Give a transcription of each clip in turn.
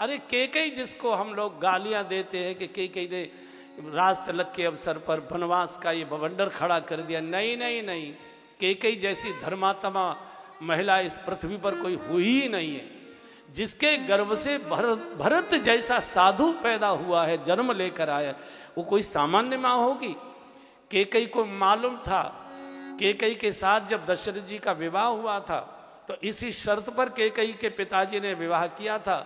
अरे केकई जिसको हम लोग गालियां देते हैं कि केकई ने राज तिलक के अवसर पर वनवास का ये बवंडर खड़ा कर दिया। नहीं नहीं नहीं, केकई जैसी धर्मात्मा महिला इस पृथ्वी पर कोई हुई ही नहीं है। जिसके गर्भ से भरत जैसा साधु पैदा हुआ है, जन्म लेकर आया, वो कोई सामान्य माँ होगी। केकई को मालूम था, केकई के साथ जब दशरथ जी का विवाह हुआ था तो इसी शर्त पर केकई के पिताजी ने विवाह किया था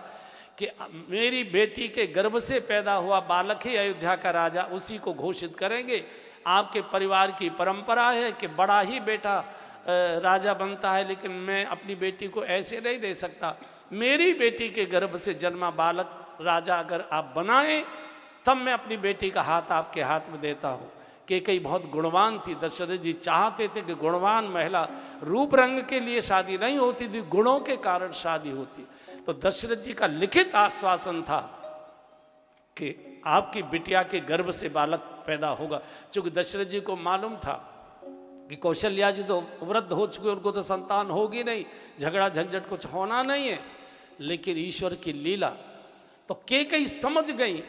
कि मेरी बेटी के गर्भ से पैदा हुआ बालक ही अयोध्या का राजा, उसी को घोषित करेंगे। आपके परिवार की परंपरा है कि बड़ा ही बेटा राजा बनता है, लेकिन मैं अपनी बेटी को ऐसे नहीं दे सकता। मेरी बेटी के गर्भ से जन्मा बालक राजा अगर आप बनाएं तब मैं अपनी बेटी का हाथ आपके हाथ में देता हूँ। केकई बहुत गुणवान थी। दशरथ जी चाहते थे कि गुणवान महिला, रूप रंग के लिए शादी नहीं होती थी, गुणों के कारण शादी होती। तो दशरथ जी का लिखित आश्वासन था कि आपकी बिटिया के गर्भ से बालक पैदा होगा। चूंकि दशरथ जी को मालूम था कि कौशल्या जी तो वृद्ध हो चुके, उनको तो संतान होगी नहीं, झगड़ा झंझट कुछ होना नहीं है। लेकिन ईश्वर की लीला, तो केकई समझ गई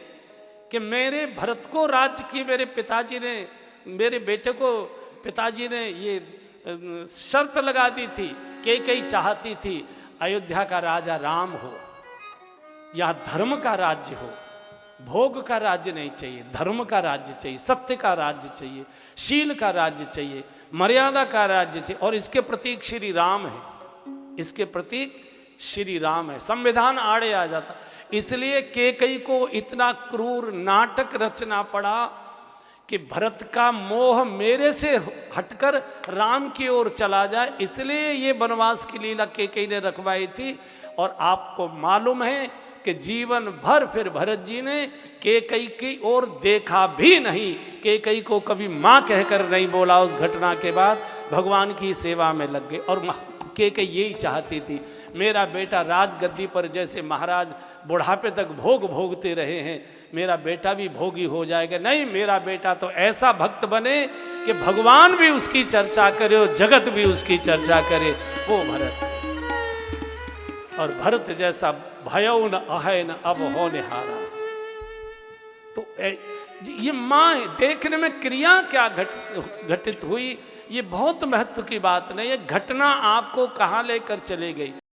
कि मेरे भरत को राज्य की मेरे पिताजी ने, मेरे बेटे को पिताजी ने ये शर्त लगा दी थी। केकई चाहती थी अयोध्या का राजा राम हो, या धर्म का राज्य हो। भोग का राज्य नहीं चाहिए, धर्म का राज्य चाहिए, सत्य का राज्य चाहिए, शील का राज्य चाहिए, मर्यादा का राज्य चाहिए। और इसके प्रतीक श्री राम है, इसके प्रतीक श्री राम है। संविधान आड़े आ जाता। इसलिए केकई को इतना क्रूर नाटक रचना पड़ा कि भरत का मोह मेरे से हटकर राम की ओर चला जाए, इसलिए ये वनवास की लीला केकई ने रखवाई थी। और आपको मालूम है कि जीवन भर फिर भरत जी ने केकई की ओर देखा भी नहीं, केकई को कभी माँ कहकर नहीं बोला। उस घटना के बाद भगवान की सेवा में लग गए। और केकई यही चाहती थी, मेरा बेटा राजगद्दी पर जैसे महाराज बुढ़ापे तक भोग भोगते रहे हैं, मेरा बेटा भी भोगी हो जाएगा। नहीं, मेरा बेटा तो ऐसा भक्त बने कि भगवान भी उसकी चर्चा करे और जगत भी उसकी चर्चा करे, वो भरत। और भरत जैसा भयो न अहय न अब होने हारा। तो ये माँ देखने में क्रिया क्या घटित हुई, ये बहुत महत्व की बात नहीं है। घटना आपको कहाँ लेकर चले गई।